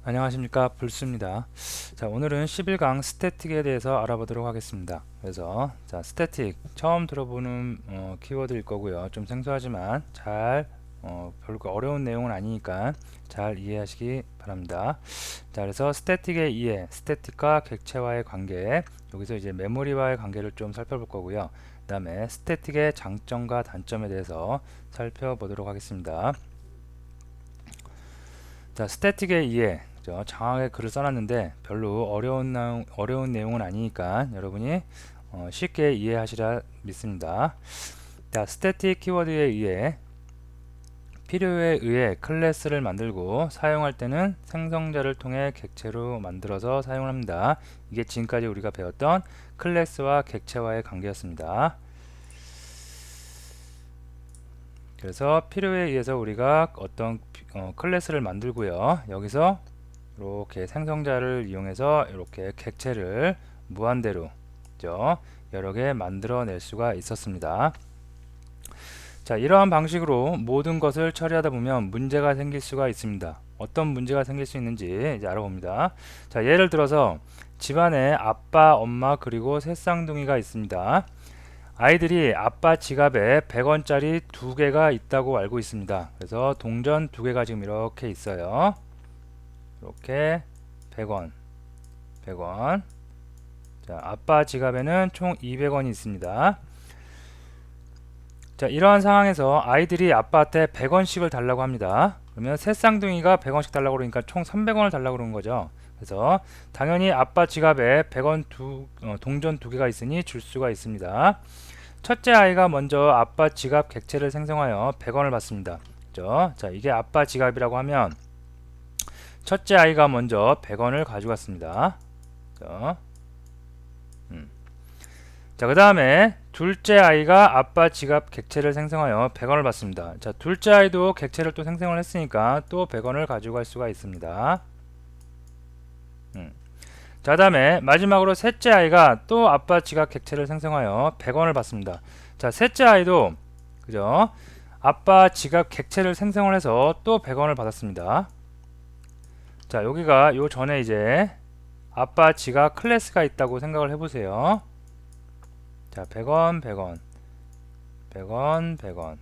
안녕하십니까, 불수입니다. 자, 오늘은 11강 스태틱에 대해서 알아보도록 하겠습니다. 그래서 자, 스태틱 처음 들어보는 키워드일 거고요. 좀 생소하지만 별거 어려운 내용은 아니니까 잘 이해하시기 바랍니다. 자, 그래서 스태틱의 이해, 스태틱과 객체와의 관계, 여기서 이제 메모리와의 관계를 좀 살펴볼 거고요. 그 다음에 스태틱의 장점과 단점에 대해서 살펴보도록 하겠습니다. 자, 스태틱의 이해, 장하게 글을 써놨는데 별로 어려운 내용은 아니니까 여러분이 쉽게 이해하시라 믿습니다. 자, 스태틱 키워드에 의해 필요에 의해 클래스를 만들고 사용할 때는 생성자를 통해 객체로 만들어서 사용을 합니다. 이게 지금까지 우리가 배웠던 클래스와 객체와의 관계였습니다. 그래서 필요에 의해서 우리가 어떤 클래스를 만들고요. 여기서 이렇게 생성자를 이용해서 이렇게 객체를 무한대로 여러 개 만들어낼 수가 있었습니다. 자, 이러한 방식으로 모든 것을 처리하다 보면 문제가 생길 수가 있습니다. 어떤 문제가 생길 수 있는지 이제 알아봅니다. 자, 예를 들어서 집안에 아빠, 엄마 그리고 세 쌍둥이가 있습니다. 아이들이 아빠 지갑에 100원짜리 2개가 있다고 알고 있습니다. 그래서 동전 2개가 지금 이렇게 있어요. 이렇게 100원, 100원. 자, 아빠 지갑에는 총 200원이 있습니다. 자, 이러한 상황에서 아이들이 아빠한테 100원씩을 달라고 합니다. 그러면 새 쌍둥이가 100원씩 달라고 그러니까 총 300원을 달라고 그러는 거죠. 그래서 당연히 아빠 지갑에 100원 동전 2개가 있으니 줄 수가 있습니다. 첫째 아이가 먼저 아빠 지갑 객체를 생성하여 100원을 받습니다. 그죠? 자, 이게 아빠 지갑이라고 하면 첫째 아이가 먼저 100원을 가져갔습니다. 그죠? 자, 그 다음에 둘째 아이가 아빠 지갑 객체를 생성하여 100원을 받습니다. 자, 둘째 아이도 객체를 또 생성을 했으니까 또 100원을 가져갈 수가 있습니다. 자, 그 다음에 마지막으로 셋째 아이가 또 아빠 지갑 객체를 생성하여 100원을 받습니다. 자, 셋째 아이도 그죠? 아빠 지갑 객체를 생성을 해서 또 100원을 받았습니다. 자, 여기가 요 전에 이제 아빠 지갑 클래스가 있다고 생각을 해보세요. 자, 100원, 100원, 100원, 100원.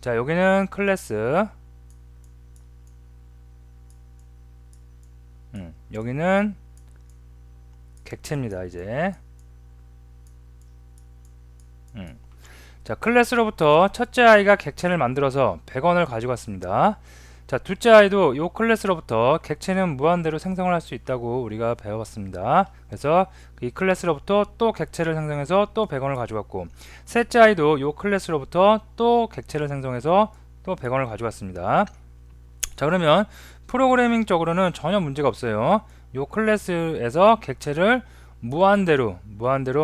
자, 여기는 클래스. 여기는 객체입니다, 이제. 자, 클래스로부터 첫째 아이가 객체를 만들어서 100원을 가져갔습니다. 자, 둘째 아이도 이 클래스로부터 객체는 무한대로 생성을 할 수 있다고 우리가 배워봤습니다. 그래서 이 클래스로부터 또 객체를 생성해서 또 100원을 가져갔고, 셋째 아이도 이 클래스로부터 또 객체를 생성해서 또 100원을 가져갔습니다. 자, 그러면 프로그래밍적으로는 전혀 문제가 없어요. 이 클래스에서 객체를 무한대로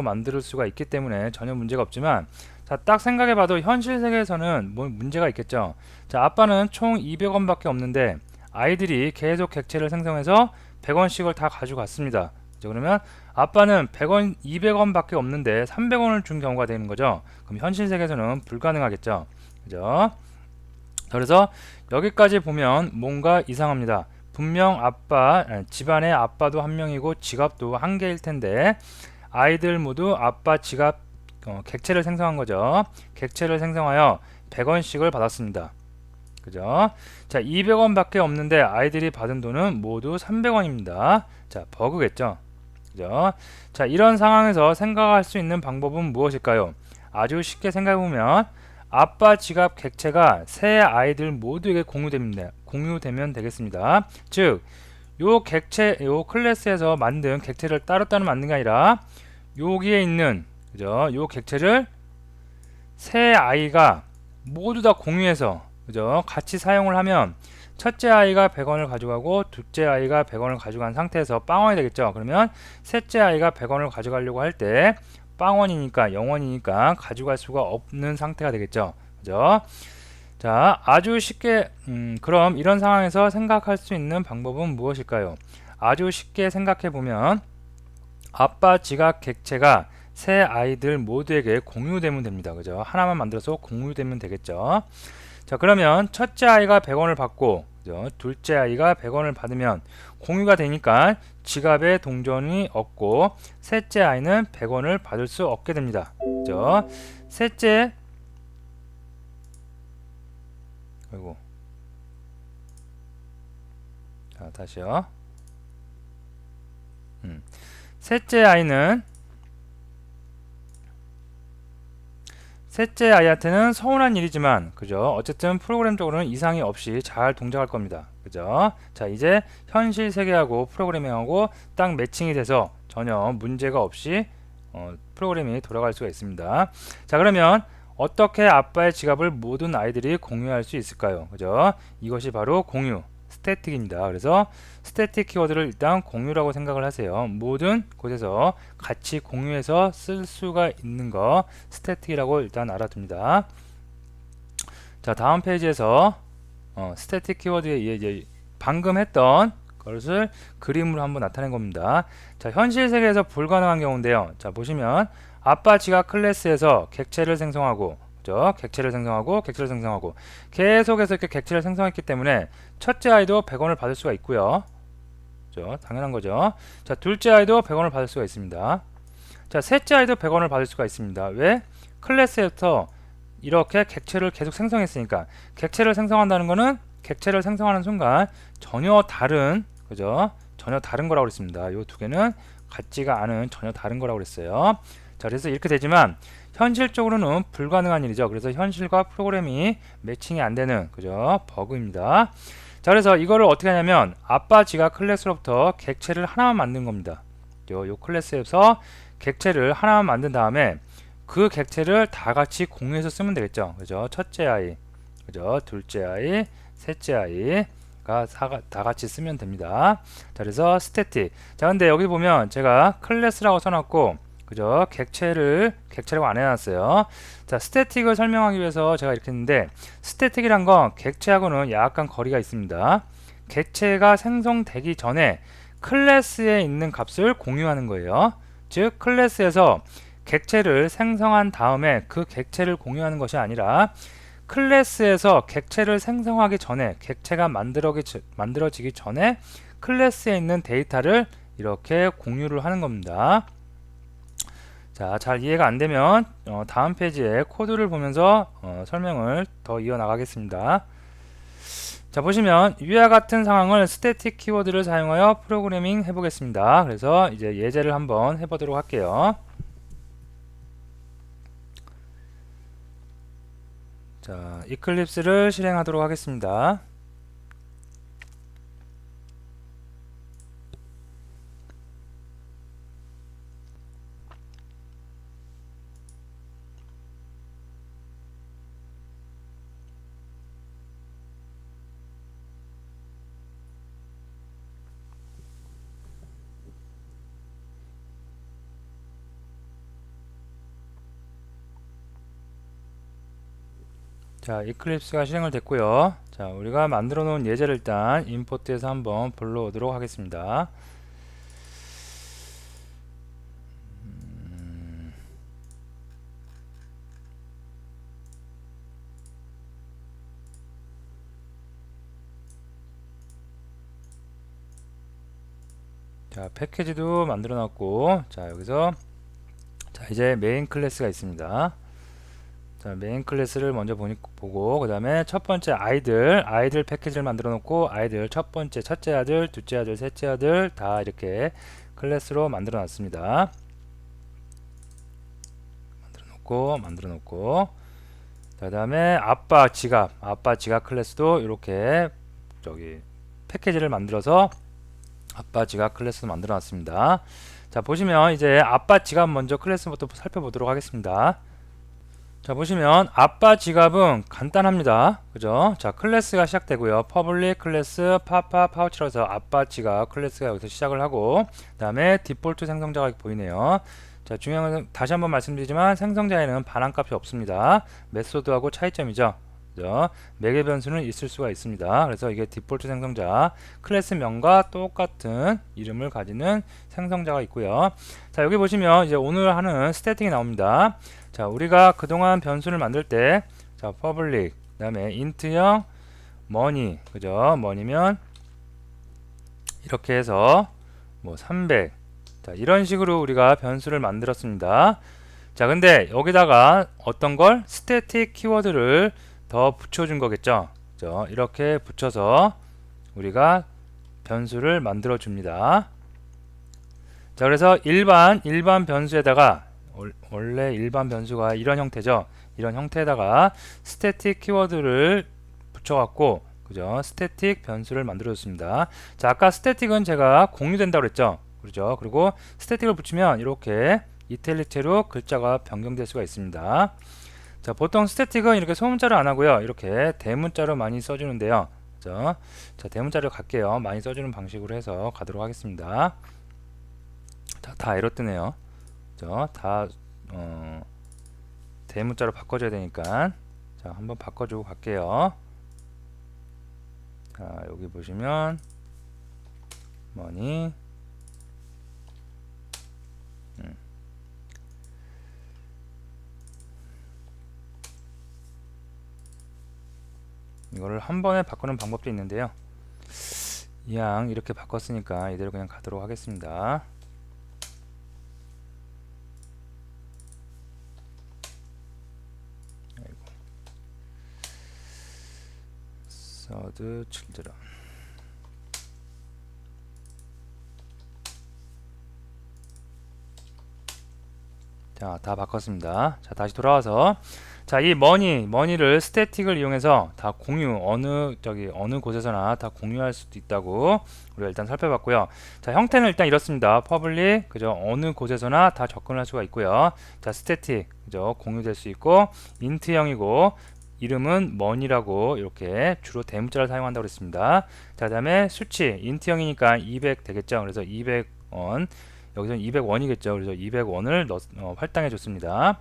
만들 수가 있기 때문에 전혀 문제가 없지만, 자, 딱 생각해봐도 현실 세계에서는 뭐 문제가 있겠죠. 자, 아빠는 총 200원 밖에 없는데 아이들이 계속 객체를 생성해서 100원씩을 다 가져갔습니다. 그죠? 그러면 아빠는 100원, 200원 밖에 없는데 300원을 준 경우가 되는 거죠. 그럼 현실 세계에서는 불가능하겠죠. 그죠? 그래서 여기까지 보면 뭔가 이상합니다. 분명 집안에 아빠도 한 명이고 지갑도 한 개일 텐데 아이들 모두 아빠 지갑 객체를 생성한 거죠. 객체를 생성하여 100원씩을 받았습니다. 그죠? 자, 200원 밖에 없는데 아이들이 받은 돈은 모두 300원입니다. 자, 버그겠죠? 그죠? 자, 이런 상황에서 생각할 수 있는 방법은 무엇일까요? 아주 쉽게 생각해보면 아빠 지갑 객체가 세 아이들 모두에게 공유되면 되겠습니다. 즉, 요 클래스에서 만든 객체를 따로따로 만든 게 아니라 여기에 있는 그죠? 요 객체를 세 아이가 모두 다 공유해서 그죠? 같이 사용을 하면 첫째 아이가 100원을 가져가고 둘째 아이가 100원을 가져간 상태에서 빵원이 되겠죠. 그러면 셋째 아이가 100원을 가져가려고 할 때 빵원이니까 0원이니까 가져갈 수가 없는 상태가 되겠죠. 그죠? 자, 아주 쉽게 그럼 이런 상황에서 생각할 수 있는 방법은 무엇일까요? 아주 쉽게 생각해 보면 아빠 지갑 객체가 새 아이들 모두에게 공유되면 됩니다. 그죠? 하나만 만들어서 공유되면 되겠죠. 자, 그러면 첫째 아이가 100원을 받고 그죠? 둘째 아이가 100원을 받으면 공유가 되니까 지갑에 동전이 없고 셋째 아이는 100원을 받을 수 없게 됩니다. 그죠? 셋째 아이고. 자, 다시요. 셋째 아이는 셋째 아이한테는 서운한 일이지만 그죠? 어쨌든 프로그램적으로는 이상이 없이 잘 동작할 겁니다. 그죠? 자, 이제 현실 세계하고 프로그래밍하고 딱 매칭이 돼서 전혀 문제가 없이 프로그램이 돌아갈 수가 있습니다. 자, 그러면 어떻게 아빠의 지갑을 모든 아이들이 공유할 수 있을까요? 그죠? 이것이 바로 공유, 스태틱입니다. 그래서 스태틱 키워드를 일단 공유라고 생각을 하세요. 모든 곳에서 같이 공유해서 쓸 수가 있는 거 스태틱이라고 일단 알아둡니다. 자, 다음 페이지에서 스태틱 키워드에 의해 이제 방금 했던 것을 그림으로 한번 나타낸 겁니다. 자, 현실 세계에서 불가능한 경우인데요. 자, 보시면 아빠 지갑 클래스에서 객체를 생성하고 그죠? 객체를 생성하고 객체를 생성하고 계속해서 이렇게 객체를 생성했기 때문에 첫째 아이도 100원을 받을 수가 있고요. 그죠? 당연한 거죠. 자, 둘째 아이도 100원을 받을 수가 있습니다. 자, 셋째 아이도 100원을 받을 수가 있습니다. 왜? 클래스에서 이렇게 객체를 계속 생성했으니까. 객체를 생성한다는 거는 객체를 생성하는 순간 전혀 다른 그죠? 전혀 다른 거라고 그랬습니다. 이 두 개는 같지가 않은 전혀 다른 거라고 그랬어요. 자, 그래서 이렇게 되지만 현실적으로는 불가능한 일이죠. 그래서 현실과 프로그램이 매칭이 안 되는 그죠? 버그입니다. 자, 그래서 이거를 어떻게 하냐면 아빠 지갑 클래스로부터 객체를 하나만 만든 겁니다. 요 클래스에서 객체를 하나만 만든 다음에 그 객체를 다 같이 공유해서 쓰면 되겠죠. 그죠? 첫째 아이, 그죠? 둘째 아이, 셋째 아이가 다 같이 쓰면 됩니다. 자, 그래서 스태틱. 자, 근데 여기 보면 제가 클래스라고 써놨고 그죠? 객체라고 안 해놨어요. 자, 스태틱을 설명하기 위해서 제가 이렇게 했는데 스태틱이란 건 객체하고는 약간 거리가 있습니다. 객체가 생성되기 전에 클래스에 있는 값을 공유하는 거예요. 즉 클래스에서 객체를 생성한 다음에 그 객체를 공유하는 것이 아니라 클래스에서 객체를 생성하기 전에 객체가 만들어지기 전에 클래스에 있는 데이터를 이렇게 공유를 하는 겁니다. 자, 잘 이해가 안 되면 다음 페이지에 코드를 보면서 설명을 더 이어나가겠습니다. 자, 보시면 위와 같은 상황을 스태틱 키워드를 사용하여 프로그래밍 해보겠습니다. 그래서 이제 예제를 한번 해보도록 할게요. 자, 이클립스를 실행하도록 하겠습니다. 자, 이클립스가 실행을 됐고요. 자, 우리가 만들어 놓은 예제를 일단 임포트해서 한번 불러오도록 하겠습니다. 자, 패키지도 만들어 놨고, 자, 여기서 자, 이제 메인 클래스가 있습니다. 자, 메인 클래스를 먼저 보고 그 다음에 첫 번째 아이들 패키지를 만들어 놓고 아이들 첫 번째 첫째 아들, 둘째 아들, 셋째 아들 다 이렇게 클래스로 만들어 놨습니다. 만들어 놓고 그 다음에 아빠 지갑 클래스도 이렇게 저기 패키지를 만들어서 아빠 지갑 클래스도 만들어 놨습니다. 자, 보시면 이제 아빠 지갑 먼저 클래스부터 살펴보도록 하겠습니다. 자, 보시면 아빠 지갑은 간단합니다. 그죠? 자, 클래스가 시작되고요. 퍼블릭 클래스 파파 파우치라서 아빠 지갑 클래스가 여기서 시작을 하고 그 다음에 디폴트 생성자가 보이네요. 자, 중요한 건 다시 한번 말씀드리지만 생성자에는 반환값이 없습니다. 메소드하고 차이점이죠. 그죠? 매개 변수는 있을 수가 있습니다. 그래서 이게 디폴트 생성자 클래스명과 똑같은 이름을 가지는 생성자가 있고요. 자, 여기 보시면 이제 오늘 하는 스태틱이 나옵니다. 자, 우리가 그동안 변수를 만들 때 자, public 그 다음에 int형 머니, 그죠? 머니면 이렇게 해서 뭐 300. 자, 이런 식으로 우리가 변수를 만들었습니다. 자, 근데 여기다가 어떤 걸 스태틱 키워드를 더 붙여준 거겠죠. 그죠? 이렇게 붙여서 우리가 변수를 만들어 줍니다. 자, 그래서 일반 변수에다가 원래 일반 변수가 이런 형태죠. 이런 형태에다가 스태틱 키워드를 붙여갖고, 그죠? 스태틱 변수를 만들어 줬습니다. 자, 아까 스태틱은 제가 공유된다고 그랬죠. 그렇죠? 그리고 스태틱을 붙이면 이렇게 이탈릭체로 글자가 변경될 수가 있습니다. 자, 보통 스태틱은 이렇게 소문자로 안 하고요. 이렇게 대문자로 많이 써주는데요. 그죠? 자, 대문자로 갈게요. 많이 써주는 방식으로 해서 가도록 하겠습니다. 자, 다 에러 뜨네요. 그죠? 다 대문자로 바꿔줘야 되니까. 자, 한번 바꿔주고 갈게요. 자, 여기 보시면 머니 이거를 한 번에 바꾸는 방법도 있는데요. 이왕 이렇게 바꿨으니까 이대로 그냥 가도록 하겠습니다. 서드 칠드런. 자, 다 바꿨습니다. 자, 다시 돌아와서 자, 이 머니를 스태틱을 이용해서 다 공유 어느 곳에서나 다 공유할 수도 있다고 우리가 일단 살펴봤고요. 자, 형태는 일단 이렇습니다. 퍼블릭, 그죠? 어느 곳에서나 다 접근할 수가 있고요. 자, 스태틱, 그죠? 공유될 수 있고 인트형이고 이름은 머니라고 이렇게 주로 대문자를 사용한다고 그랬습니다. 자, 그다음에 수치 인트형이니까 200 되겠죠. 그래서 200원, 여기서는 200원이겠죠. 그래서 200원을 할당해 줬습니다.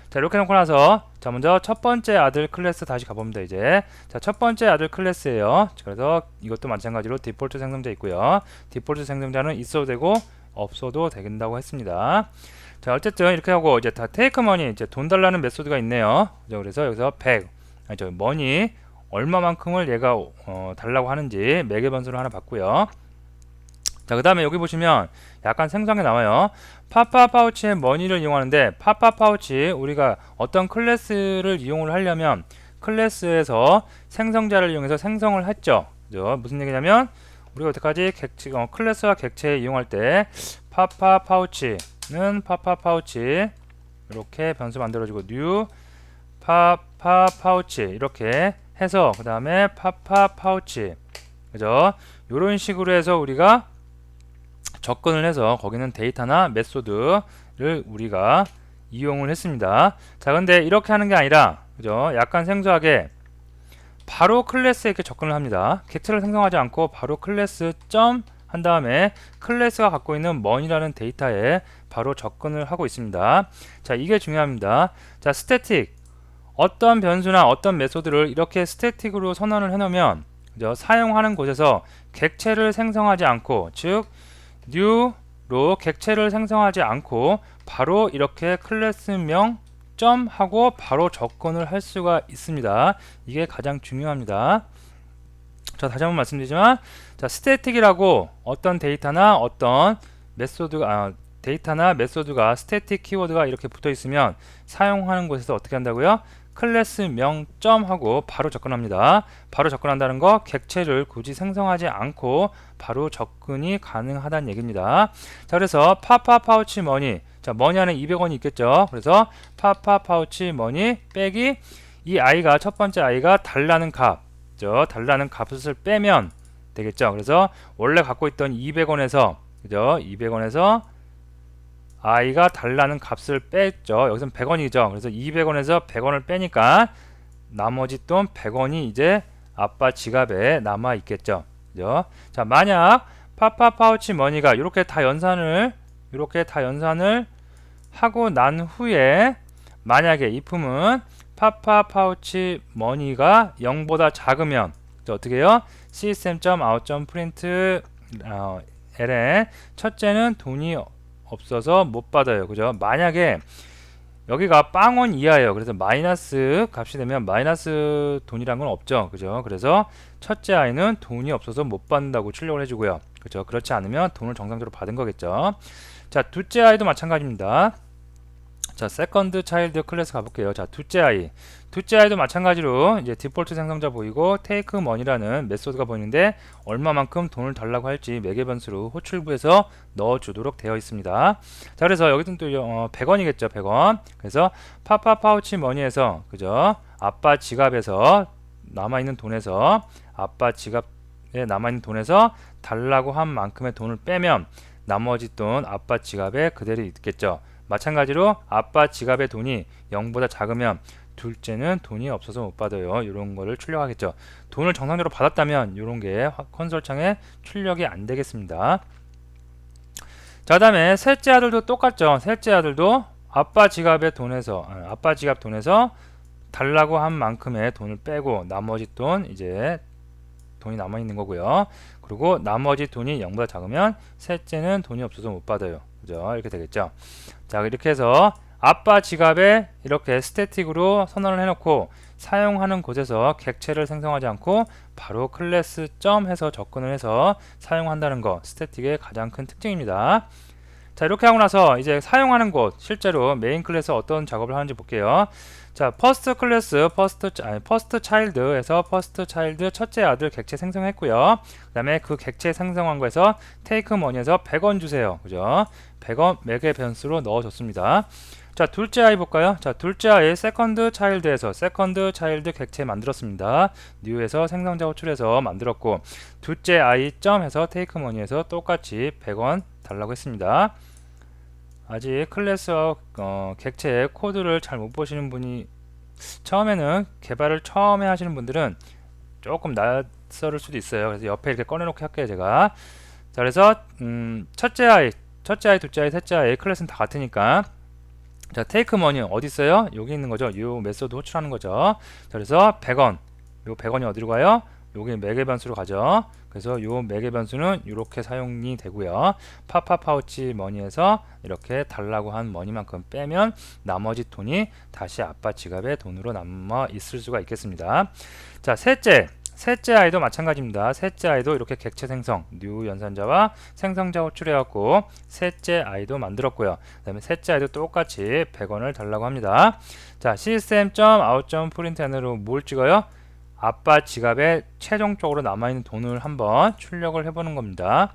자, 이렇게 놓고 나서 자, 먼저 첫 번째 아들 클래스 다시 가봅니다. 이제 자, 첫 번째 아들 클래스예요. 그래서 이것도 마찬가지로 디폴트 생성자 있고요. 디폴트 생성자는 있어도 되고 없어도 된다고 했습니다. 자, 어쨌든 이렇게 하고 이제 다 테이크 머니, 이제 돈 달라는 메소드가 있네요. 그래서 여기서 100, 머니 얼마만큼을 얘가 달라고 하는지 매개 변수를 하나 받고요. 자, 그 다음에 여기 보시면 약간 생성해 나와요. 파파 파우치의 머니를 이용하는데, 파파 파우치 우리가 어떤 클래스를 이용을 하려면 클래스에서 생성자를 이용해서 생성을 했죠. 그죠? 무슨 얘기냐면 우리가 여태까지 클래스와 객체 이용할 때 파파 파우치는 파파 파우치 이렇게 변수 만들어주고 new 파파 파우치 이렇게 해서 그 다음에 파파 파우치, 그죠? 이런 식으로 해서 우리가 접근을 해서 거기는 데이터나 메소드를 우리가 이용을 했습니다. 자, 근데 이렇게 하는 게 아니라, 그죠? 약간 생소하게 바로 클래스에 이렇게 접근을 합니다. 객체를 생성하지 않고 바로 클래스 점 한 다음에 클래스가 갖고 있는 money라는 데이터에 바로 접근을 하고 있습니다. 자, 이게 중요합니다. 자, 스태틱 어떤 변수나 어떤 메소드를 이렇게 스태틱으로 선언을 해놓으면, 그죠? 사용하는 곳에서 객체를 생성하지 않고, 즉 new로 객체를 생성하지 않고 바로 이렇게 클래스명 점 하고 바로 접근을 할 수가 있습니다. 이게 가장 중요합니다. 자, 다시 한번 말씀드리지만, 자, 스태틱이라고 어떤 데이터나 어떤 데이터나 메소드가 스태틱 키워드가 이렇게 붙어 있으면 사용하는 곳에서 어떻게 한다고요? 클래스 명점 하고 바로 접근합니다. 바로 접근한다는 거 객체를 굳이 생성하지 않고 바로 접근이 가능하다는 얘기입니다. 자, 그래서 파파 파우치 머니, 자, 머니 안에 200원이 있겠죠. 그래서 파파 파우치 머니 빼기 이 아이가 첫 번째 아이가 달라는 값, 달라는 값을 빼면 되겠죠. 그래서 원래 갖고 있던 200원에서, 그죠? 200원에서 i가 달라는 값을 뺐죠. 여기서는 100원이죠. 그래서 200원에서 100원을 빼니까 나머지 돈 100원이 이제 아빠 지갑에 남아 있겠죠. 그죠? 자, 만약 파파 파우치 머니가 이렇게 다 연산을 하고 난 후에 만약에 이 품은 파파 파우치 머니가 0보다 작으면 어떻게 해요? system.out.print ln 첫째는 돈이 없어서 못 받아요. 그죠? 만약에 여기가 빵원 이하예요. 그래서 마이너스 값이 되면 마이너스 돈이란 건 없죠. 그죠? 그래서 첫째 아이는 돈이 없어서 못 받는다고 출력을 해주고요. 그죠? 그렇지 않으면 돈을 정상적으로 받은 거겠죠. 자, 둘째 아이도 마찬가지입니다. 자, 세컨드 차일드 클래스 가볼게요. 자, 둘째 아이도 마찬가지로 이제 디폴트 생성자 보이고 테이크 머니라는 메소드가 보이는데 얼마만큼 돈을 달라고 할지 매개 변수로 호출부에서 넣어주도록 되어 있습니다. 자, 그래서 여기는 또 100원이겠죠, 100원. 그래서 파파 파우치 머니에서 그죠? 아빠 지갑에서 남아있는 돈에서 아빠 지갑에 남아있는 돈에서 달라고 한 만큼의 돈을 빼면 나머지 돈 아빠 지갑에 그대로 있겠죠. 마찬가지로 아빠 지갑의 돈이 0보다 작으면 둘째는 돈이 없어서 못 받아요. 이런 거를 출력하겠죠. 돈을 정상적으로 받았다면 이런 게 콘솔 창에 출력이 안 되겠습니다. 자, 그다음에 셋째 아들도 똑같죠. 셋째 아들도 아빠 지갑 돈에서 달라고 한 만큼의 돈을 빼고 나머지 돈 이제 돈이 남아 있는 거고요. 그리고 나머지 돈이 0보다 작으면 셋째는 돈이 없어서 못 받아요. 그죠? 이렇게 되겠죠. 자, 이렇게 해서 아빠 지갑에 이렇게 스태틱으로 선언을 해놓고 사용하는 곳에서 객체를 생성하지 않고 바로 클래스 점 해서 접근을 해서 사용한다는 거 스태틱의 가장 큰 특징입니다. 자, 이렇게 하고 나서 이제 사용하는 곳 실제로 메인 클래스 어떤 작업을 하는지 볼게요. 자, 퍼스트 클래스 퍼스트 차일드에서 퍼스트 차일드 첫째 아들 객체 생성했고요. 그 다음에 그 객체 생성한 거에서 테이크 머니에서 100원 주세요. 그죠? 100원 매개 변수로 넣어줬습니다. 자, 둘째 아이 볼까요? 자, 둘째 아이 세컨드 차일드에서 세컨드 차일드 객체 만들었습니다. 뉴에서 생성자 호출해서 만들었고 둘째 아이 점 해서 테이크 머니에서 똑같이 100원 달라고 했습니다. 아직 클래스와 객체의 코드를 잘 못 보시는 분이 처음에는 개발을 처음에 하시는 분들은 조금 낯설을 수도 있어요. 그래서 옆에 이렇게 꺼내놓게 할게요, 제가. 자, 그래서 첫째 아이, 둘째 아이, 셋째 아이 클래스는 다 같으니까 자, 테이크 머니 어디 있어요? 여기 있는 거죠. 요 메소드 호출하는 거죠. 자, 그래서 100원. 요 100원이 어디로 가요? 여기 매개 변수로 가죠. 그래서 요 매개 변수는 이렇게 사용이 되고요. 파파 파우치 머니에서 이렇게 달라고 한 머니만큼 빼면 나머지 돈이 다시 아빠 지갑에 돈으로 남아 있을 수가 있겠습니다. 자, 셋째 아이도 마찬가지입니다. 셋째 아이도 이렇게 객체 생성, 뉴 연산자와 생성자 호출해갖고 셋째 아이도 만들었고요. 그 다음에 셋째 아이도 똑같이 100원을 달라고 합니다. 자, system.out.println으로 뭘 찍어요? 아빠 지갑에 최종적으로 남아있는 돈을 한번 출력을 해보는 겁니다.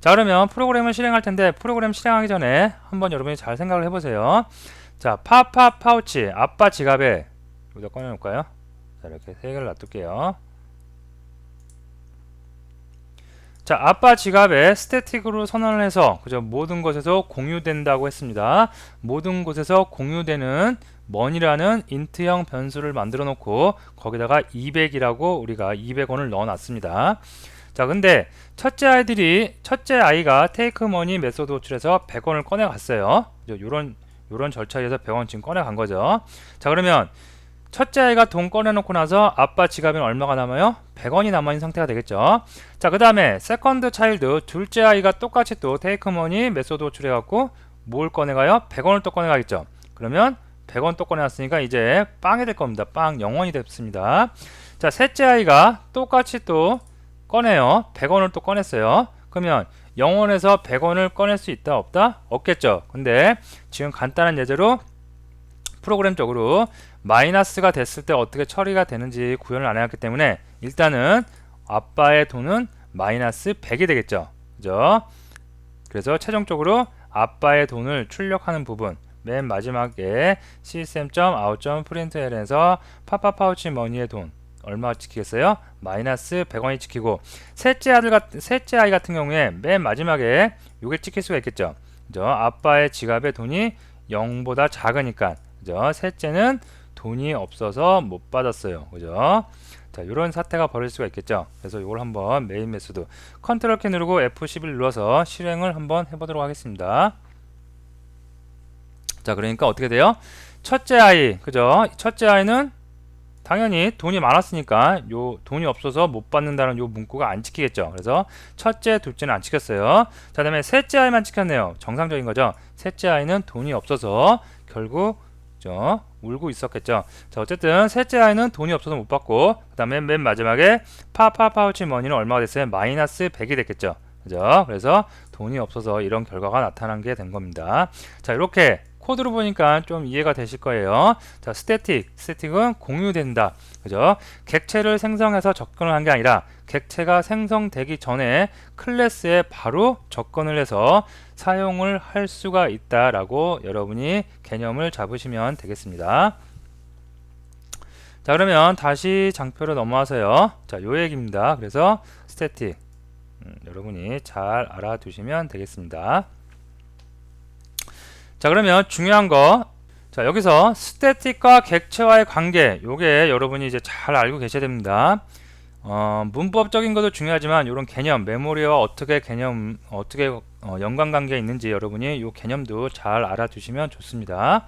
자, 그러면 프로그램을 실행할 텐데 프로그램 실행하기 전에 한번 여러분이 잘 생각을 해보세요. 자, 파파 파우치 아빠 지갑에 여기다 꺼내놓을까요? 자, 이렇게 세 개를 놔둘게요. 자, 아빠 지갑에 스태틱으로 선언을 해서 그죠? 모든 곳에서 공유된다고 했습니다. 모든 곳에서 공유되는 머니라는 인트형 변수를 만들어 놓고 거기다가 200이라고 우리가 200원을 넣어 놨습니다. 자, 근데 첫째 아이가 테이크 머니 메소드 호출해서 100원을 꺼내 갔어요. 요런 절차에서 100원 지금 꺼내 간 거죠. 자, 그러면 첫째 아이가 돈 꺼내놓고 나서 아빠 지갑에는 얼마가 남아요? 100원이 남아있는 상태가 되겠죠. 자, 그 다음에 세컨드 차일드 둘째 아이가 똑같이 또 테이크 머니 메소드 호출해갖고 뭘 꺼내가요? 100원을 또 꺼내가겠죠. 그러면 100원 또 꺼내놨으니까 이제 빵이 될 겁니다. 빵 0원이 됐습니다. 자, 셋째 아이가 똑같이 또 꺼내요. 100원을 또 꺼냈어요. 그러면 0원에서 100원을 꺼낼 수 있다 없다? 없겠죠. 근데 지금 간단한 예제로 프로그램적으로 마이너스가 됐을 때 어떻게 처리가 되는지 구현을 안 해놨기 때문에 일단은 아빠의 돈은 마이너스 100이 되겠죠. 그죠? 그래서 최종적으로 아빠의 돈을 출력하는 부분 맨 마지막에 system.out.println에서 파파파우치 머니의 돈 얼마 찍히겠어요? 마이너스 100원이 찍히고 셋째 아이 같은 경우에 맨 마지막에 요게 찍힐 수가 있겠죠. 그죠? 아빠의 지갑에 돈이 0보다 작으니까 그죠? 셋째는 돈이 없어서 못 받았어요. 그죠? 자, 이런 사태가 벌어질 수가 있겠죠. 그래서 이걸 한번 메인 메소드 컨트롤 키 누르고 F11 눌러서 실행을 한번 해보도록 하겠습니다. 자, 그러니까 어떻게 돼요? 첫째 아이, 그죠? 첫째 아이는 당연히 돈이 많았으니까 요 돈이 없어서 못 받는다는 요 문구가 안 찍히겠죠. 그래서 첫째, 둘째는 안 찍혔어요. 자, 그다음에 셋째 아이만 찍혔네요. 정상적인 거죠. 셋째 아이는 돈이 없어서 결국 그죠? 울고 있었겠죠. 자, 어쨌든 셋째 아이는 돈이 없어서 못 받고, 그 다음에 맨 마지막에 파우치 머니는 얼마가 됐어요? 마이너스 100이 됐겠죠. 그죠? 그래서 돈이 없어서 이런 결과가 나타난 게 된 겁니다. 자, 이렇게 코드로 보니까 좀 이해가 되실 거예요. 자, 스태틱은 공유된다. 그죠? 객체를 생성해서 접근을 한 게 아니라 객체가 생성되기 전에 클래스에 바로 접근을 해서 사용을 할 수가 있다라고 여러분이 개념을 잡으시면 되겠습니다. 자, 그러면 다시 장표로 넘어와서요. 자, 요 얘기입니다. 그래서 스태틱 여러분이 잘 알아두시면 되겠습니다. 자, 그러면 중요한 거, 자, 여기서 스태틱과 객체와의 관계, 요게 여러분이 이제 잘 알고 계셔야 됩니다. 문법적인 것도 중요하지만 이런 개념, 메모리와 어떻게 연관관계가 있는지 여러분이 요 개념도 잘 알아두시면 좋습니다.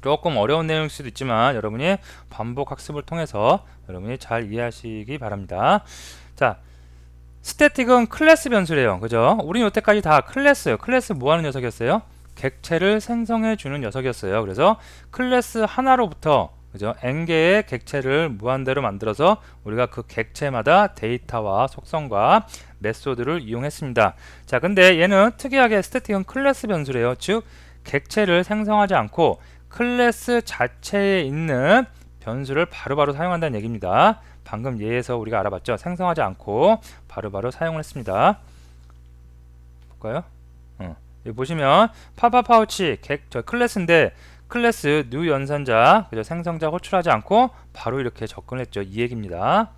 조금 어려운 내용일 수도 있지만 여러분이 반복 학습을 통해서 여러분이 잘 이해하시기 바랍니다. 자, 스태틱은 클래스 변수래요. 그죠? 우린 여태까지 다 클래스 뭐 하는 녀석이었어요? 객체를 생성해 주는 녀석이었어요. 그래서 클래스 하나로부터 그죠? n개의 객체를 무한대로 만들어서 우리가 그 객체마다 데이터와 속성과 메소드를 이용했습니다. 자, 근데 얘는 특이하게 스태틱은 클래스 변수래요. 즉 객체를 생성하지 않고 클래스 자체에 있는 변수를 바로바로 사용한다는 얘기입니다. 방금 예에서 우리가 알아봤죠. 생성하지 않고 바로바로 사용을 했습니다. 볼까요? 여기 보시면 파우치 저 클래스인데 클래스 new 연산자 그죠? 생성자 호출하지 않고 바로 이렇게 접근했죠. 이 얘기입니다.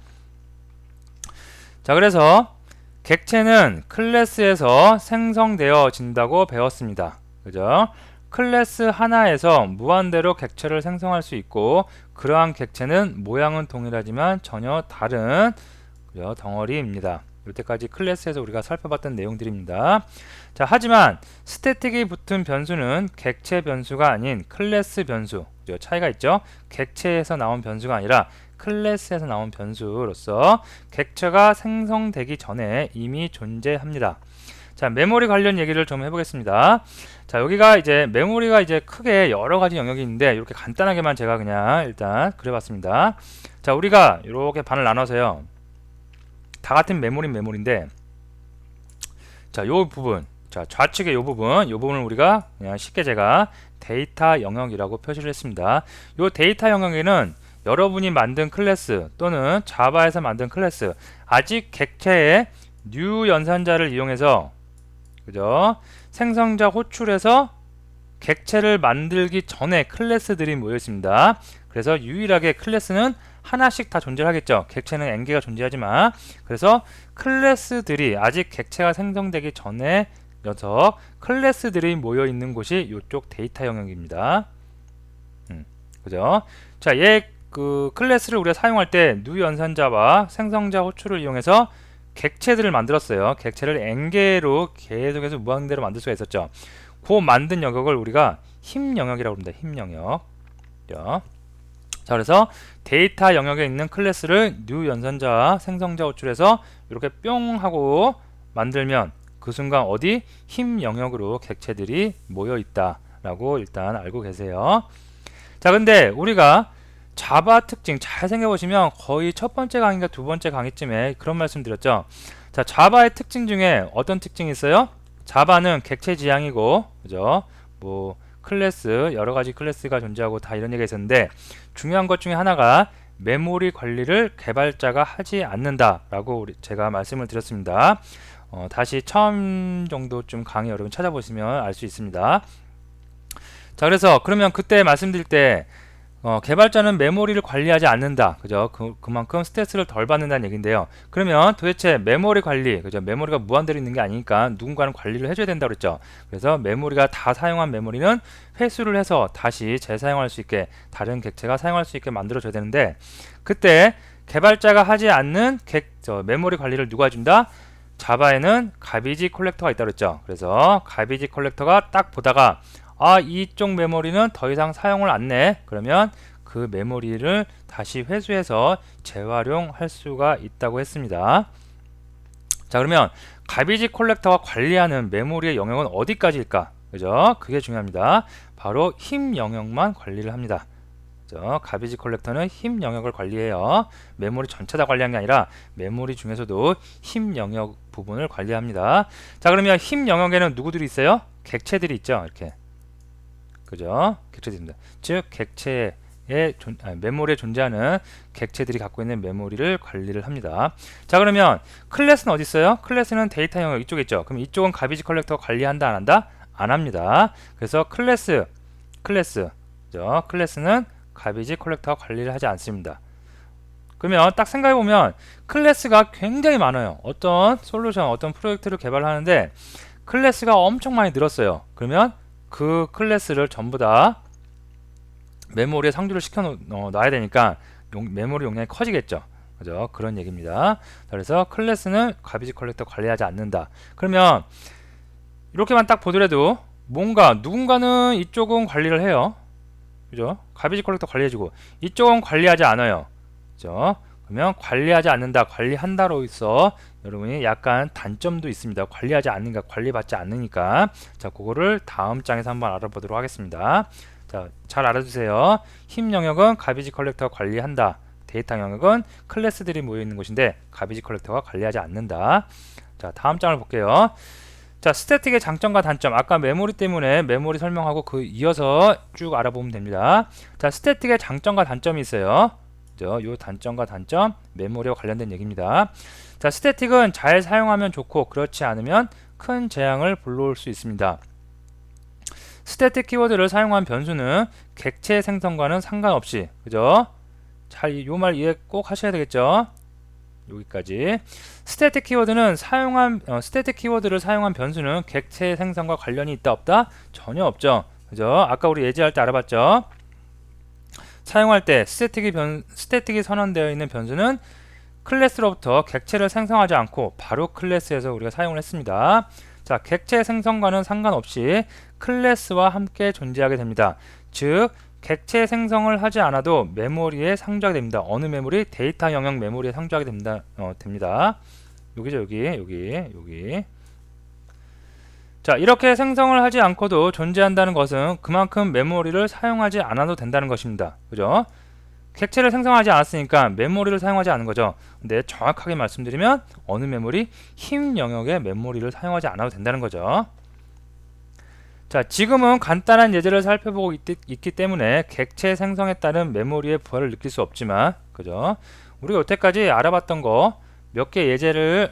자, 그래서 객체는 클래스에서 생성되어진다고 배웠습니다. 그죠? 클래스 하나에서 무한대로 객체를 생성할 수 있고 그러한 객체는 모양은 동일하지만 전혀 다른 그죠? 덩어리입니다. 이때까지 클래스에서 우리가 살펴봤던 내용들입니다. 자, 하지만 스태틱이 붙은 변수는 객체 변수가 아닌 클래스 변수 그죠? 차이가 있죠. 객체에서 나온 변수가 아니라 클래스에서 나온 변수로서 객체가 생성되기 전에 이미 존재합니다. 자, 메모리 관련 얘기를 좀 해보겠습니다. 자, 여기가 이제 메모리가 이제 크게 여러 가지 영역이 있는데 이렇게 간단하게만 제가 그냥 일단 그려봤습니다. 자, 우리가 이렇게 반을 나눠서요. 다 같은 메모리인데 자, 요 부분, 자, 좌측의 요 부분을 우리가 그냥 쉽게 제가 데이터 영역이라고 표시를 했습니다. 요 데이터 영역에는 여러분이 만든 클래스 또는 자바에서 만든 클래스 아직 객체의 new 연산자를 이용해서 그죠? 생성자 호출해서 객체를 만들기 전에 클래스들이 모여 있습니다. 그래서 유일하게 클래스는 하나씩 다 존재하겠죠. 객체는 n개가 존재하지만 그래서 클래스들이 아직 객체가 생성되기 전에 녀석 클래스들이 모여 있는 곳이 이쪽 데이터 영역입니다. 그죠? 자, 그 클래스를 우리가 사용할 때 new 연산자와 생성자 호출을 이용해서 객체들을 만들었어요. 객체를 n개로 계속해서 무한대로 만들 수가 있었죠. 그 만든 영역을 우리가 힘 영역이라고 합니다. 힘 영역. 자, 그래서 데이터 영역에 있는 클래스를 new 연산자 생성자 호출해서 이렇게 뿅 하고 만들면 그 순간 어디? 힘 영역으로 객체들이 모여 있다라고 일단 알고 계세요. 자, 근데 우리가 자바 특징 잘 생각해보시면 거의 첫 번째 강의인가 두 번째 강의쯤에 그런 말씀 드렸죠. 자, 자바의 특징 중에 어떤 특징이 있어요? 자바는 객체 지향이고 그죠? 뭐 클래스 여러 가지 클래스가 존재하고 다 이런 얘기가 있었는데 중요한 것 중에 하나가 메모리 관리를 개발자가 하지 않는다라고 제가 말씀을 드렸습니다. 다시 처음 정도쯤 강의 여러분 찾아보시면 알 수 있습니다. 자, 그래서 그러면 그때 말씀드릴 때 개발자는 메모리를 관리하지 않는다. 그죠? 그만큼 스트레스를 덜 받는다는 얘기인데요. 그러면 도대체 메모리 관리, 그죠? 메모리가 무한대로 있는 게 아니니까 누군가는 관리를 해줘야 된다고 그랬죠. 그래서 메모리가 다 사용한 메모리는 회수를 해서 다시 재사용할 수 있게, 다른 객체가 사용할 수 있게 만들어줘야 되는데, 그때 개발자가 하지 않는 메모리 관리를 누가 해준다? 자바에는 가비지 컬렉터가 있다고 그랬죠. 그래서 가비지 컬렉터가 딱 보다가 이쪽 메모리는 더 이상 사용을 안 해. 그러면 그 메모리를 다시 회수해서 재활용할 수가 있다고 했습니다. 자, 그러면 가비지 컬렉터가 관리하는 메모리의 영역은 어디까지일까? 그죠? 그게 중요합니다. 바로 힘 영역만 관리를 합니다. 그죠? 가비지 컬렉터는 힘 영역을 관리해요. 메모리 전체 다 관리한 게 아니라 메모리 중에서도 힘 영역 부분을 관리합니다. 자, 그러면 힘 영역에는 누구들이 있어요? 객체들이 있죠. 이렇게. 그죠? 객체들입니다. 즉 메모리에 존재하는 객체들이 갖고 있는 메모리를 관리를 합니다. 자, 그러면 클래스는 어디 있어요? 클래스는 데이터 영역 이쪽에 있죠. 그럼 이쪽은 가비지 컬렉터 관리한다 안 한다? 안 합니다. 그래서 클래스 그죠? 클래스는 가비지 컬렉터 관리를 하지 않습니다. 그러면 딱 생각해보면 클래스가 굉장히 많아요. 어떤 솔루션, 어떤 프로젝트를 개발하는데 클래스가 엄청 많이 늘었어요. 그러면 그 클래스를 전부 다 메모리에 상주를 시켜 놔야 되니까 메모리 용량이 커지겠죠. 그죠? 그런 얘기입니다. 그래서 클래스는 가비지 컬렉터 관리하지 않는다. 그러면 이렇게만 딱 보더라도 뭔가 누군가는 이쪽은 관리를 해요. 그죠? 가비지 컬렉터 관리해주고 이쪽은 관리하지 않아요. 그죠? 그러면 관리하지 않는다, 관리한다로 있어 여러분이 약간 단점도 있습니다. 관리하지 않는가, 관리받지 않으니까. 자, 그거를 다음 장에서 한번 알아보도록 하겠습니다. 자, 잘 알아두세요. 힘 영역은 가비지 컬렉터가 관리한다. 데이터 영역은 클래스들이 모여있는 곳인데 가비지 컬렉터가 관리하지 않는다. 자, 다음 장을 볼게요. 자, 스태틱의 장점과 단점. 아까 메모리 때문에 메모리 설명하고 그 이어서 쭉 알아보면 됩니다. 자, 스태틱의 장점과 단점이 있어요. 요 단점과 단점, 메모리와 관련된 얘기입니다. 자, 스태틱은 잘 사용하면 좋고 그렇지 않으면 큰 재앙을 불러올 수 있습니다. 스태틱 키워드를 사용한 변수는 객체 생성과는 상관없이, 그죠? 잘 요 말 이해 꼭 하셔야 되겠죠? 여기까지. 스태틱 키워드를 사용한 변수는 객체 생성과 관련이 있다 없다? 전혀 없죠. 그죠? 아까 우리 예제할 때 알아봤죠? 사용할 때 스태틱이 선언되어 있는 변수는 클래스로부터 객체를 생성하지 않고 바로 클래스에서 우리가 사용을 했습니다. 자, 객체 생성과는 상관없이 클래스와 함께 존재하게 됩니다. 즉, 객체 생성을 하지 않아도 메모리에 상주하게 됩니다. 어느 메모리? 데이터 영역 메모리에 상주하게 됩니다. 여기죠, 여기. 자, 이렇게 생성을 하지 않고도 존재한다는 것은 그만큼 메모리를 사용하지 않아도 된다는 것입니다. 그죠? 객체를 생성하지 않았으니까 메모리를 사용하지 않은 거죠. 근데 정확하게 말씀드리면 어느 메모리? 힘 영역의 메모리를 사용하지 않아도 된다는 거죠. 자, 지금은 간단한 예제를 살펴보고 있기 때문에 객체 생성에 따른 메모리의 부하를 느낄 수 없지만, 그죠? 우리가 여태까지 알아봤던 거 몇 개 예제를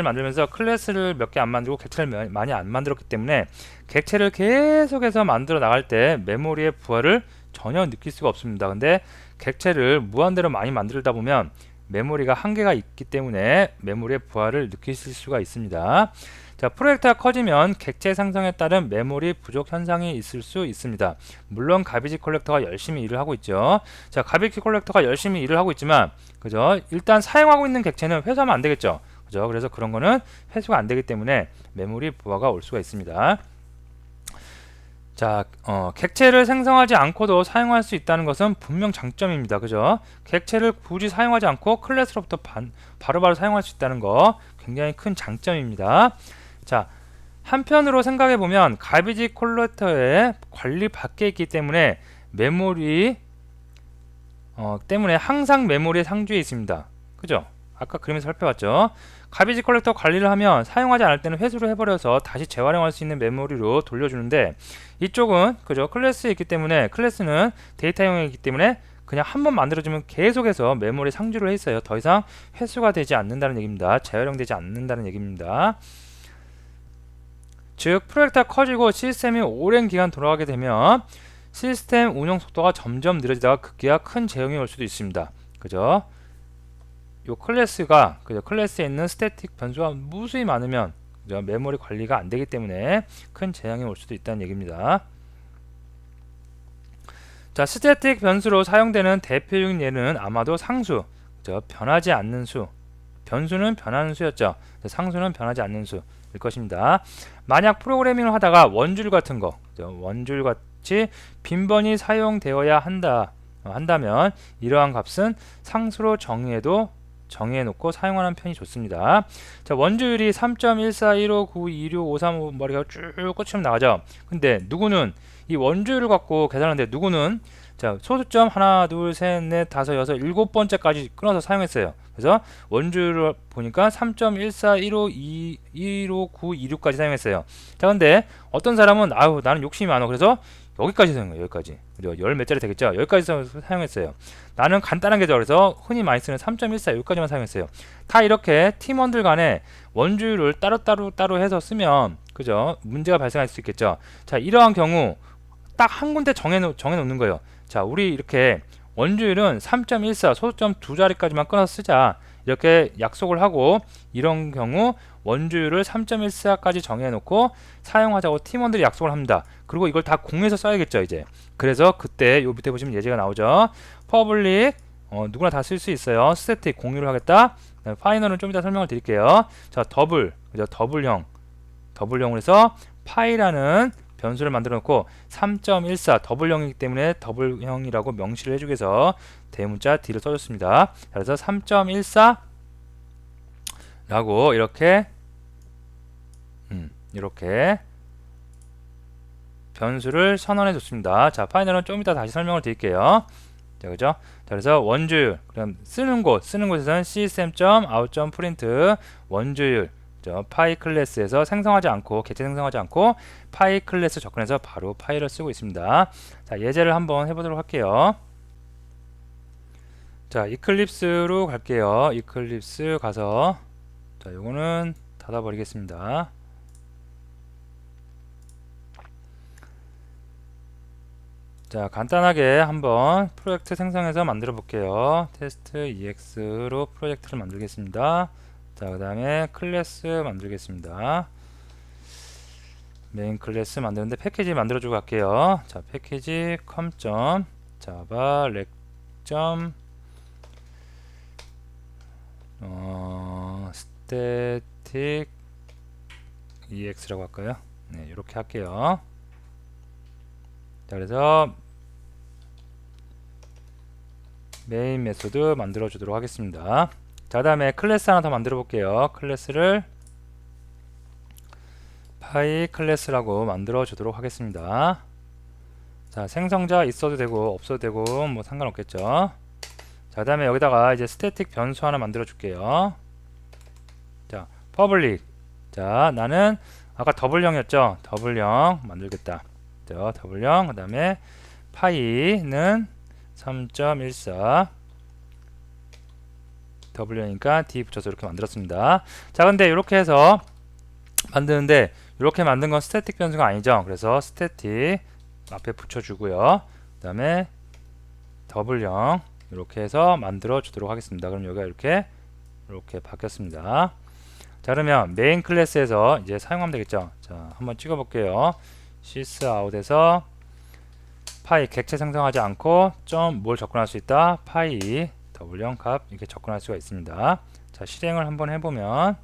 만들면서 클래스를 몇 개 안 만들고 객체를 많이 안 만들었기 때문에 객체를 계속해서 만들어 나갈 때 메모리의 부하를 전혀 느낄 수가 없습니다. 근데 객체를 무한대로 많이 만들다 보면 메모리가 한계가 있기 때문에 메모리의 부하를 느끼실 수가 있습니다. 자, 프로젝트가 커지면 객체 생성에 따른 메모리 부족 현상이 있을 수 있습니다. 물론 가비지 컬렉터가 열심히 일을 하고 있죠. 자, 가비지 컬렉터가 열심히 일을 하고 있지만, 그죠? 일단 사용하고 있는 객체는 회수하면 안 되겠죠. 그죠? 그래서 그런 거는 회수가 안 되기 때문에 메모리 부하가 올 수가 있습니다. 자, 객체를 생성하지 않고도 사용할 수 있다는 것은 분명 장점입니다. 그죠? 객체를 굳이 사용하지 않고 클래스로부터 바로바로 사용할 수 있다는 거 굉장히 큰 장점입니다. 자, 한편으로 생각해보면 가비지 컬렉터의 관리 밖에 있기 때문에 메모리 때문에 항상 메모리에 상주해 있습니다. 그죠? 아까 그림에서 살펴봤죠. 가비지 컬렉터 관리를 하면 사용하지 않을 때는 회수를 해버려서 다시 재활용할 수 있는 메모리로 돌려주는데, 이쪽은 그죠? 클래스에 있기 때문에, 클래스는 데이터 영역이기 때문에 그냥 한번 만들어주면 계속해서 메모리에 상주를 해 있어요. 더 이상 회수가 되지 않는다는 얘기입니다. 재활용되지 않는다는 얘기입니다. 즉, 프로젝트가 커지고 시스템이 오랜 기간 돌아가게 되면 시스템 운영 속도가 점점 느려지다가 급기야 큰 재앙이 올 수도 있습니다. 그죠? 요 클래스에 있는 스태틱 변수가 무수히 많으면, 그죠? 메모리 관리가 안 되기 때문에 큰 재앙이 올 수도 있다는 얘기입니다. 자, 스태틱 변수로 사용되는 대표적인 예는 아마도 상수, 그죠? 변하지 않는 수. 변수는 변하는 수였죠. 상수는 변하지 않는 수일 것입니다. 만약 프로그래밍을 하다가 원줄 같은 거, 그죠? 원줄 같이 빈번히 사용되어야 한다면 이러한 값은 상수로 정의해도 정해놓고 사용하는 편이 좋습니다. 자, 원주율이 3.1415922653 머리가 쭉 꽂히면 나가죠. 근데 누구는 이 원주율을 갖고 계산하는데 누구는 자, 소수점 하나, 둘, 셋, 넷, 다섯, 여섯, 일곱 번째까지 끊어서 사용했어요. 그래서 원주율을 보니까 3.1415215926까지 사용했어요. 자, 근데 어떤 사람은 아유 나는 욕심이 많아 그래서 여기까지 사용해요. 여기까지. 그죠? 열 몇 자리 되겠죠? 여기까지 사용했어요. 나는 간단한 게죠. 그래서 흔히 많이 쓰는 3.14 여기까지만 사용했어요. 다 이렇게 팀원들 간에 원주율을 따로 해서 쓰면 그죠? 문제가 발생할 수 있겠죠. 자, 이러한 경우 딱 한 군데 정해놓는 거예요. 자, 우리 이렇게 원주율은 3.14 소수점 두 자리까지만 끊어서 쓰자 이렇게 약속을 하고 이런 경우 원주율을 3.14까지 정해놓고 사용하자고 팀원들이 약속을 합니다. 그리고 이걸 다 공유해서 써야겠죠 이제. 그래서 그때 요 밑에 보시면 예제가 나오죠. 퍼블릭 누구나 다 쓸 수 있어요. 스태틱 공유를 하겠다. 파이널은 좀 이따 설명을 드릴게요. 자, 그죠? 더블형으로 해서 파이라는 변수를 만들어 놓고 3.14 더블형이기 때문에 더블형이라고 명시를 해주기 위해서 대문자 D를 써줬습니다. 그래서 3.14 라고 이렇게 변수를 선언해 줬습니다. 자, 파이널은 좀 이따 다시 설명을 드릴게요. 자, 그죠? 자, 그래서 원주율 그럼 쓰는 곳에서는 system.out.print 원주율 파이 클래스에서 생성하지 않고 객체 생성하지 않고 파이 클래스 접근해서 바로 파이를 쓰고 있습니다. 자, 예제를 한번 해보도록 할게요. 자, 이클립스로 갈게요. 이클립스 가서 자, 요거는 닫아 버리겠습니다. 자, 간단하게 한번 프로젝트 생성해서 만들어 볼게요. 테스트 EX로 프로젝트를 만들겠습니다. 자, 그 다음에 클래스 만들겠습니다. 메인 클래스 만드는데 패키지 만들어주고 갈게요. 자, 패키지 com.java rec. static ex라고 할까요? 네, 이렇게 할게요. 자, 그래서 메인 메소드 만들어 주도록 하겠습니다. 자, 그 다음에 클래스 하나 더 만들어 볼게요. 클래스를 파이 클래스라고 만들어 주도록 하겠습니다. 자, 생성자 있어도 되고 없어도 되고 뭐 상관없겠죠. 자, 그 다음에 여기다가 이제 스태틱 변수 하나 만들어 줄게요. 자, 퍼블릭. 자, 나는 아까 더블형이었죠. 더블형 만들겠다. 자, 더블형. 그 다음에 파이는 3.14 W니까 D 붙여서 이렇게 만들었습니다. 자, 근데 이렇게 해서 만드는데 이렇게 만든 건 스태틱 변수가 아니죠. 그래서 스태틱 앞에 붙여주고요. 그 다음에 더블형 이렇게 해서 만들어 주도록 하겠습니다. 그럼 여기가 이렇게 바뀌었습니다. 자, 그러면 메인 클래스에서 이제 사용하면 되겠죠. 자, 한번 찍어 볼게요. sysout에서 파이 객체 생성하지 않고 뭘 접근할 수 있다. 파이 더블형 값 이렇게 접근할 수가 있습니다. 자, 실행을 한번 해보면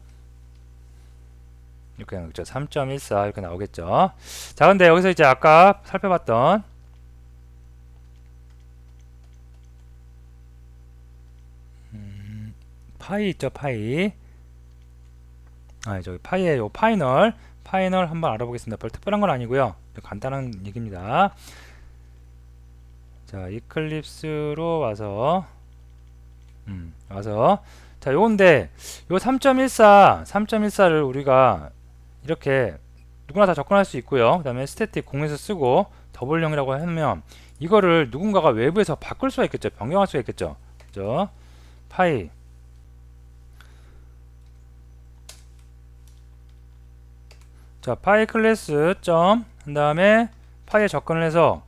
이렇게 나오겠죠. 3.14 이렇게 나오겠죠. 자, 근데 여기서 이제 아까 살펴봤던 파이 있죠. 파이. 저기 파이의 요 파이널 한번 알아보겠습니다. 별 특별한 건 아니고요. 간단한 얘기입니다. 자, 이클립스로 와서 자, 요건데 요 3.14를 우리가 이렇게 누구나 다 접근할 수 있고요. 그 다음에 스태틱 공에서 쓰고 더블형이라고 하면 이거를 누군가가 외부에서 바꿀 수가 있겠죠. 변경할 수가 있겠죠. 그죠? 파이. 자, 파이 클래스 그 다음에 파이에 접근을 해서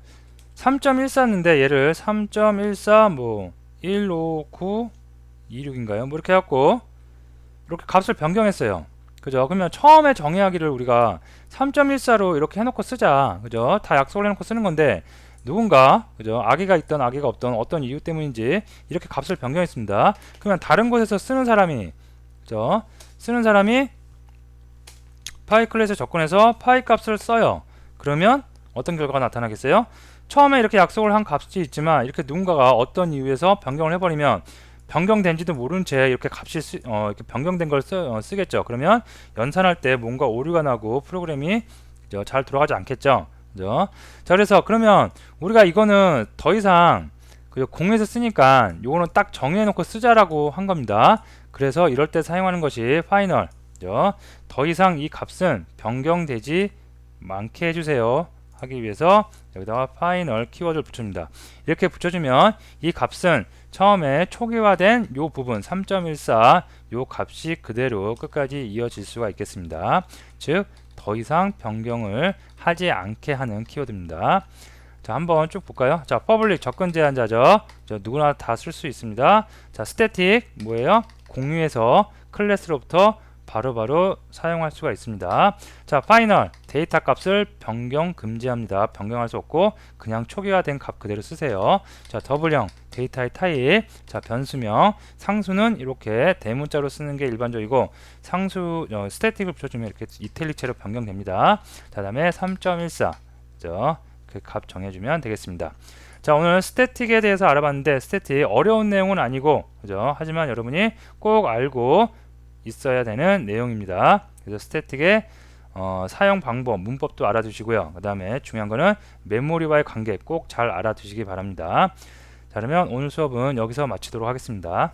3.14인데 얘를 3.14 뭐 15926인가요? 뭐 이렇게 해갖고 이렇게 값을 변경했어요. 그죠? 그러면 처음에 정의하기를 우리가 3.14로 이렇게 해놓고 쓰자. 그죠? 다 약속을 해놓고 쓰는 건데 누군가 그죠? 악의가 있던 악의가 없던 어떤 이유 때문인지 이렇게 값을 변경했습니다. 그러면 다른 곳에서 쓰는 사람이 그죠? 쓰는 사람이 파이 클래스에 접근해서 파이 값을 써요. 그러면 어떤 결과가 나타나겠어요? 처음에 이렇게 약속을 한 값이 있지만 이렇게 누군가가 어떤 이유에서 변경을 해버리면 변경된지도 모른 채 이렇게 값이 이렇게 변경된 걸 쓰겠죠. 그러면 연산할 때 뭔가 오류가 나고 프로그램이 그죠? 잘 돌아가지 않겠죠. 그죠? 자, 그래서 그러면 우리가 이거는 더 이상 그 공에서 쓰니까 요거는 딱 정해놓고 쓰자라고 한 겁니다. 그래서 이럴 때 사용하는 것이 파이널. 그죠? 더 이상 이 값은 변경되지 많게 해주세요 하기 위해서 여기다가 파이널 키워드를 붙여줍니다. 이렇게 붙여주면 이 값은 처음에 초기화된 요 부분 3.14 요 값이 그대로 끝까지 이어질 수가 있겠습니다. 즉 더 이상 변경을 하지 않게 하는 키워드입니다. 자, 한번 쭉 볼까요? 자, 퍼블릭 접근 제한자죠. 누구나 다 쓸 수 있습니다. 자, 스태틱 뭐예요? 공유해서 클래스로부터 바로바로 사용할 수가 있습니다. 자, 파이널 데이터 값을 변경 금지합니다. 변경할 수 없고 그냥 초기화된 값 그대로 쓰세요. 자, 더블형 데이터의 타입, 자, 변수명, 상수는 이렇게 대문자로 쓰는 게 일반적이고 상수 스태틱을 붙여주면 이렇게 이탈릭체로 변경됩니다. 자, 다음에 3.14 그 값 정해주면 되겠습니다. 자, 오늘 스태틱에 대해서 알아봤는데 스태틱 어려운 내용은 아니고 그죠? 하지만 여러분이 꼭 알고 있어야 되는 내용입니다. 그래서 스태틱의 사용 방법, 문법도 알아두시고요. 그 다음에 중요한 거는 메모리와의 관계 꼭 잘 알아두시기 바랍니다. 자, 그러면 오늘 수업은 여기서 마치도록 하겠습니다.